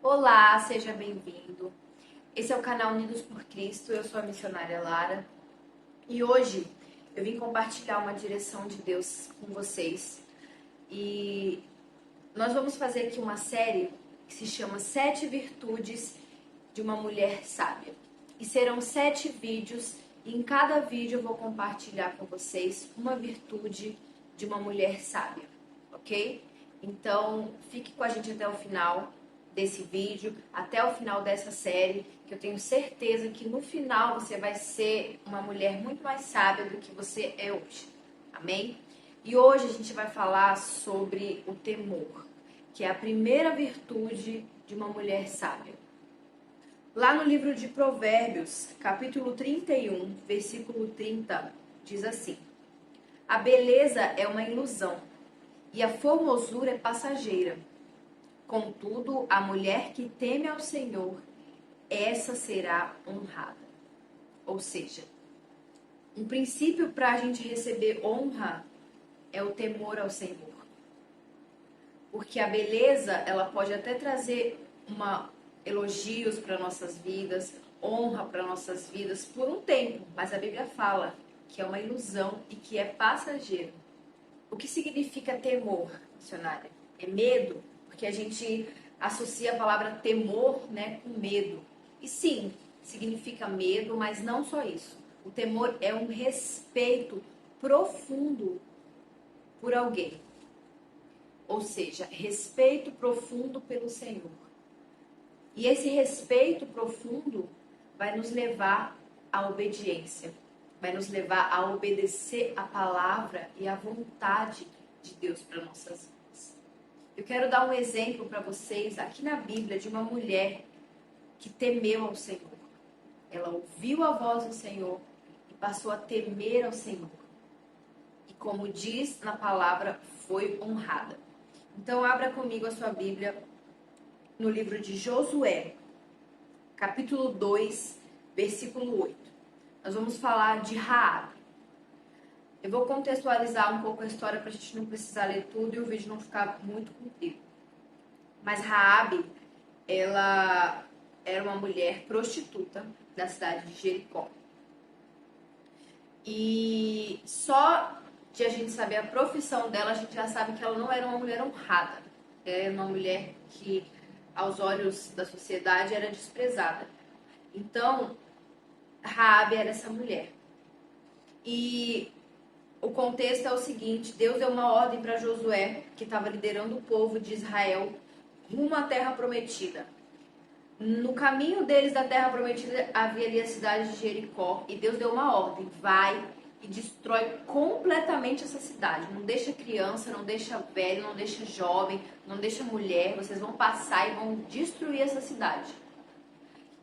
Olá, seja bem-vindo. Esse é o canal Unidos por Cristo, eu sou a missionária Lara e hoje eu vim compartilhar uma direção de Deus com vocês. E nós vamos fazer aqui uma série que se chama 7 Virtudes de uma Mulher Sábia. E serão 7 vídeos e em cada vídeo eu vou compartilhar com vocês uma virtude de uma mulher sábia, ok? Então fique com a gente até o final desse vídeo, até o final dessa série, que eu tenho certeza que no final você vai ser uma mulher muito mais sábia do que você é hoje. Amém? E hoje a gente vai falar sobre o temor, que é a primeira virtude de uma mulher sábia. Lá no livro de Provérbios, capítulo 31, versículo 30, diz assim: a beleza é uma ilusão e a formosura é passageira. Contudo, a mulher que teme ao Senhor, essa será honrada. Ou seja, um princípio para a gente receber honra é o temor ao Senhor. Porque a beleza, ela pode até trazer elogios para nossas vidas, honra para nossas vidas por um tempo, mas a Bíblia fala que é uma ilusão e que é passageiro. O que significa temor, missionária? É medo? Porque a gente associa a palavra temor, né, com medo. E sim, significa medo, mas não só isso. O temor é um respeito profundo por alguém. Ou seja, respeito profundo pelo Senhor. E esse respeito profundo vai nos levar à obediência. Vai nos levar a obedecer a palavra e a vontade de Deus para nossas vidas. Eu quero dar um exemplo para vocês aqui na Bíblia de uma mulher que temeu ao Senhor. Ela ouviu a voz do Senhor e passou a temer ao Senhor. E como diz na palavra, foi honrada. Então abra comigo a sua Bíblia no livro de Josué, capítulo 2, versículo 8. Nós vamos falar de Raabe. Eu vou contextualizar um pouco a história para a gente não precisar ler tudo e o vídeo não ficar muito comprido. Mas Raabe, ela era uma mulher prostituta da cidade de Jericó. E só de a gente saber a profissão dela, a gente já sabe que ela não era uma mulher honrada. Ela era uma mulher que, aos olhos da sociedade, era desprezada. Então, Raabe era essa mulher. E o contexto é o seguinte: Deus deu uma ordem para Josué, que estava liderando o povo de Israel, rumo à terra prometida. No caminho deles da terra prometida havia ali a cidade de Jericó, e Deus deu uma ordem: vai e destrói completamente essa cidade. Não deixa criança, não deixa velho, não deixa jovem, não deixa mulher. Vocês vão passar e vão destruir essa cidade.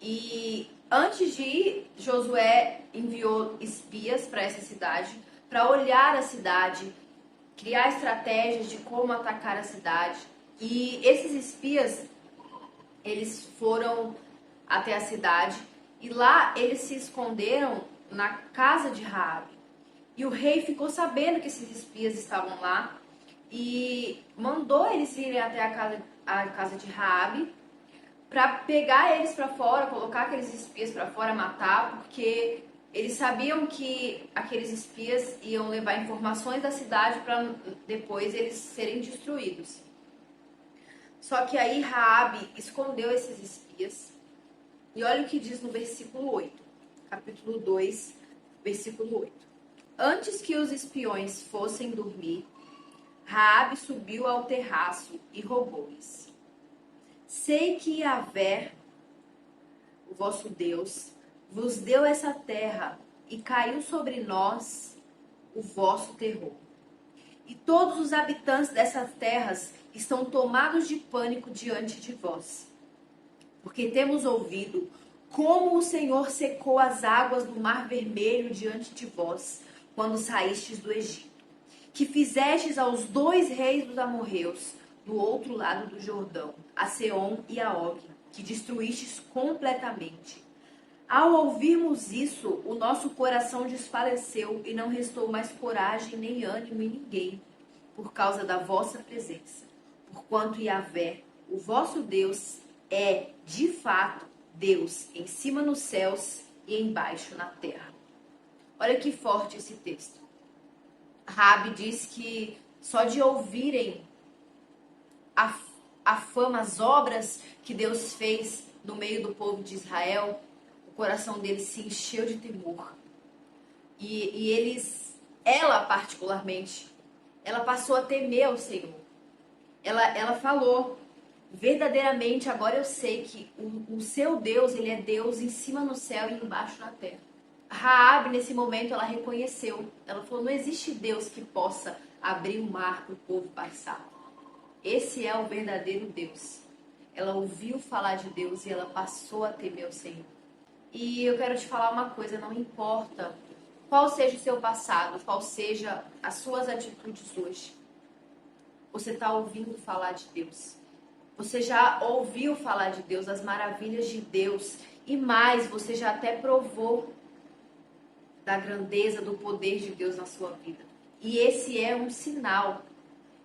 E antes de ir, Josué enviou espias para essa cidade, para olhar a cidade, criar estratégias de como atacar a cidade. E esses espias, eles foram até a cidade e lá eles se esconderam na casa de Raabe. E o rei ficou sabendo que esses espias estavam lá e mandou eles irem até a casa de Raabe para pegar eles para fora, colocar aqueles espias para fora, matar, porque eles sabiam que aqueles espias iam levar informações da cidade para depois eles serem destruídos. Só que aí Raabe escondeu esses espias. E olha o que diz no versículo 8, capítulo 2, versículo 8. Antes que os espiões fossem dormir, Raabe subiu ao terraço e roubou-lhes. Sei que Yahvé, o vosso Deus, vos deu essa terra e caiu sobre nós o vosso terror. E todos os habitantes dessas terras estão tomados de pânico diante de vós. Porque temos ouvido como o Senhor secou as águas do Mar Vermelho diante de vós, quando saístes do Egito. Que fizestes aos 2 reis dos amorreus, do outro lado do Jordão, a Seom e a Og, que destruístes completamente. Ao ouvirmos isso, o nosso coração desfaleceu e não restou mais coragem nem ânimo em ninguém, por causa da vossa presença. Porquanto Yahvé, o vosso Deus, é, de fato, Deus em cima nos céus e embaixo na terra. Olha que forte esse texto. Raabe diz que só de ouvirem a fama, as obras que Deus fez no meio do povo de Israel, o coração deles se encheu de temor. Ela particularmente, ela passou a temer ao Senhor. Ela falou, verdadeiramente agora eu sei que o seu Deus, ele é Deus em cima no céu e embaixo na terra. Raabe, nesse momento, ela reconheceu. Ela falou, não existe Deus que possa abrir o mar para o povo passar. Esse é o verdadeiro Deus. Ela ouviu falar de Deus e ela passou a temer o Senhor. E eu quero te falar uma coisa, não importa qual seja o seu passado, qual seja as suas atitudes hoje. Você está ouvindo falar de Deus. Você já ouviu falar de Deus, as maravilhas de Deus. E mais, você já até provou da grandeza, do poder de Deus na sua vida. E esse é um sinal.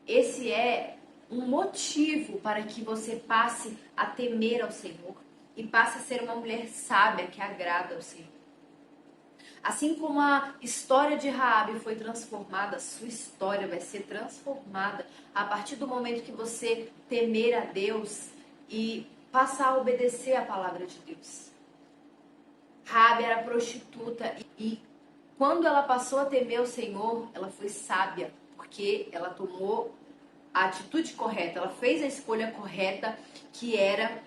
Esse é um motivo para que você passe a temer ao Senhor e passe a ser uma mulher sábia que agrada ao Senhor. Assim como a história de Raabe foi transformada, a sua história vai ser transformada a partir do momento que você temer a Deus e passar a obedecer a palavra de Deus. Raabe era prostituta e quando ela passou a temer o Senhor, ela foi sábia, porque ela tomou a atitude correta, ela fez a escolha correta, que era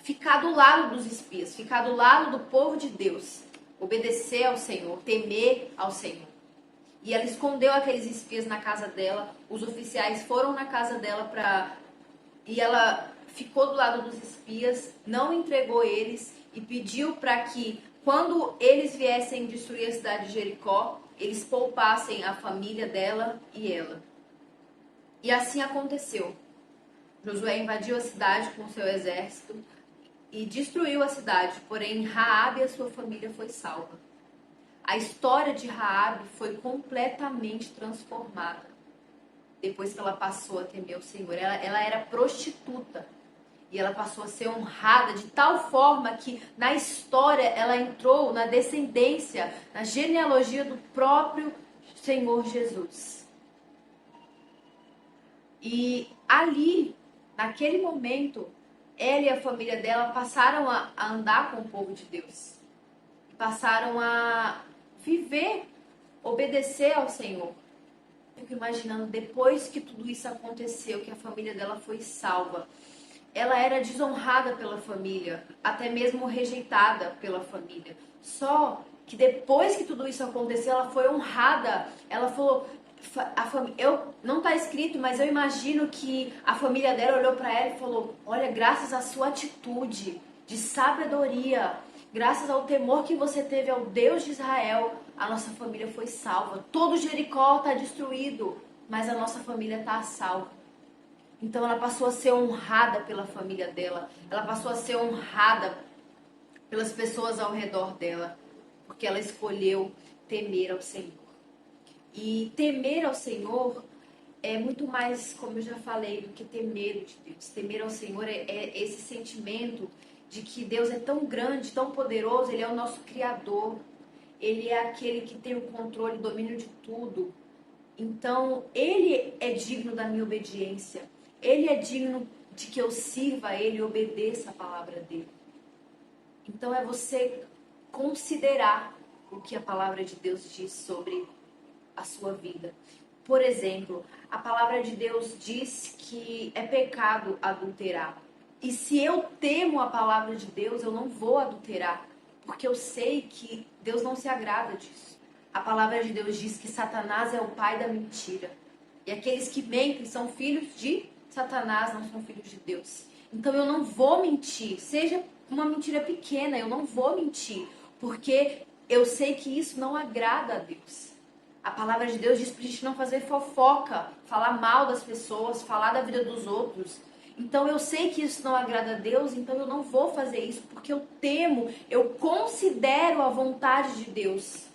ficar do lado dos espias, ficar do lado do povo de Deus, obedecer ao Senhor, temer ao Senhor. E ela escondeu aqueles espias na casa dela, os oficiais foram na casa dela e ela ficou do lado dos espias, não entregou eles e pediu para que, quando eles viessem destruir a cidade de Jericó, eles poupassem a família dela e ela. E assim aconteceu. Josué invadiu a cidade com seu exército e destruiu a cidade, porém Raabe e a sua família foi salva. A história de Raabe foi completamente transformada depois que ela passou a temer o Senhor. Ela era prostituta e ela passou a ser honrada de tal forma que na história ela entrou na descendência, na genealogia do próprio Senhor Jesus. E ali, naquele momento, ela e a família dela passaram a andar com o povo de Deus. Passaram a viver, obedecer ao Senhor. Fico imaginando, depois que tudo isso aconteceu, que a família dela foi salva, ela era desonrada pela família, até mesmo rejeitada pela família. Só que depois que tudo isso aconteceu, ela foi honrada. Ela falou, não está escrito, mas eu imagino que a família dela olhou para ela e falou, olha, graças à sua atitude de sabedoria, graças ao temor que você teve ao Deus de Israel, a nossa família foi salva. Todo Jericó está destruído, mas a nossa família está salva. Então ela passou a ser honrada pela família dela. Ela passou a ser honrada pelas pessoas ao redor dela. Porque ela escolheu temer ao Senhor. E temer ao Senhor é muito mais, como eu já falei, do que ter medo de Deus. Temer ao Senhor é esse sentimento de que Deus é tão grande, tão poderoso. Ele é o nosso Criador. Ele é aquele que tem o controle, o domínio de tudo. Então, Ele é digno da minha obediência. Ele é digno de que eu sirva a Ele e obedeça a palavra dEle. Então, é você considerar o que a palavra de Deus diz sobre a sua vida. Por exemplo, a palavra de Deus diz que é pecado adulterar. E se eu temo a palavra de Deus, eu não vou adulterar, porque eu sei que Deus não se agrada disso. A palavra de Deus diz que Satanás é o pai da mentira. E aqueles que mentem são filhos de Satanás, não são filhos de Deus. Então eu não vou mentir, seja uma mentira pequena, eu não vou mentir, porque eu sei que isso não agrada a Deus. A palavra de Deus diz pra gente não fazer fofoca, falar mal das pessoas, falar da vida dos outros. Então eu sei que isso não agrada a Deus, então eu não vou fazer isso, porque eu temo, eu considero a vontade de Deus.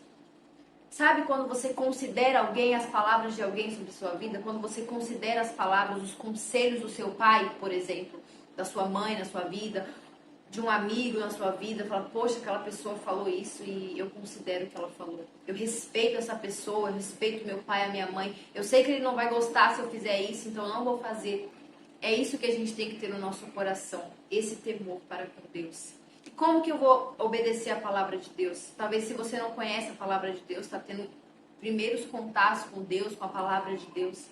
Sabe quando você considera alguém, as palavras de alguém sobre sua vida? Quando você considera as palavras, os conselhos do seu pai, por exemplo. da sua mãe na sua vida, de um amigo na sua vida, fala, poxa, aquela pessoa falou isso e eu considero o que ela falou. Eu respeito essa pessoa, eu respeito meu pai, a minha mãe. Eu sei que ele não vai gostar se eu fizer isso, então eu não vou fazer. É isso que a gente tem que ter no nosso coração, esse temor para com Deus. E como que eu vou obedecer a palavra de Deus? Talvez se você não conhece a palavra de Deus, está tendo primeiros contatos com Deus, com a palavra de Deus,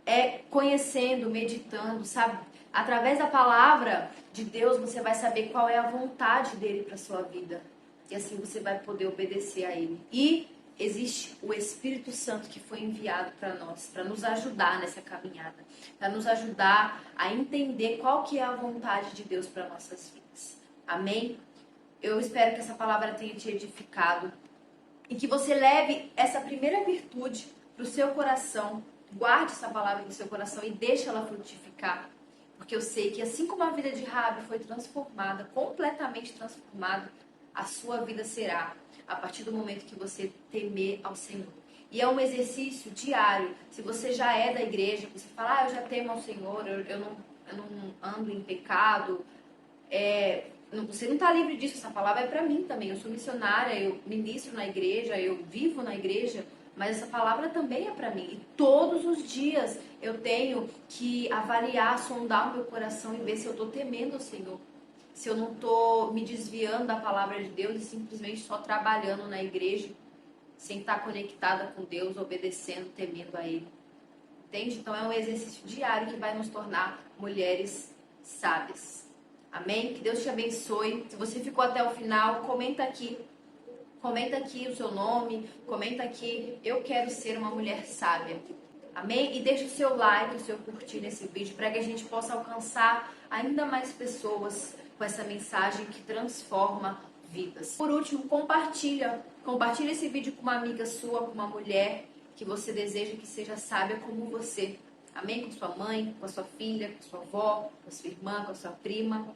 é conhecendo, meditando, sabe? Através da palavra de Deus, você vai saber qual é a vontade dele para sua vida. E assim você vai poder obedecer a ele. E existe o Espírito Santo que foi enviado para nós, para nos ajudar nessa caminhada, para nos ajudar a entender qual que é a vontade de Deus para nossas vidas. Amém? Eu espero que essa palavra tenha te edificado e que você leve essa primeira virtude para o seu coração. Guarde essa palavra no seu coração e deixe ela frutificar. Porque eu sei que assim como a vida de Raabe foi transformada, completamente transformada, a sua vida será a partir do momento que você temer ao Senhor. E é um exercício diário. Se você já é da igreja, você fala, eu já temo ao Senhor, eu não ando em pecado, você não está livre disso, essa palavra é para mim também. Eu sou missionária, eu ministro na igreja, eu vivo na igreja, mas essa palavra também é para mim. E todos os dias eu tenho que avaliar, sondar o meu coração e ver se eu estou temendo ao Senhor. Se eu não estou me desviando da palavra de Deus e simplesmente só trabalhando na igreja, sem estar conectada com Deus, obedecendo, temendo a Ele. Entende? Então é um exercício diário que vai nos tornar mulheres sábias. Amém? Que Deus te abençoe. Se você ficou até o final, comenta aqui. Comenta aqui o seu nome. Comenta aqui, eu quero ser uma mulher sábia. Amém? E deixa o seu like, o seu curtir nesse vídeo, para que a gente possa alcançar ainda mais pessoas com essa mensagem que transforma vidas. Por último, compartilha. Compartilha esse vídeo com uma amiga sua, com uma mulher que você deseja que seja sábia como você. Amém? Com sua mãe, com a sua filha, com a sua avó, com a sua irmã, com a sua prima.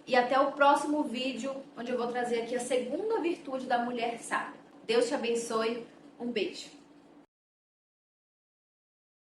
E até o próximo vídeo, onde eu vou trazer aqui a segunda virtude da mulher sábia. Deus te abençoe. Um beijo.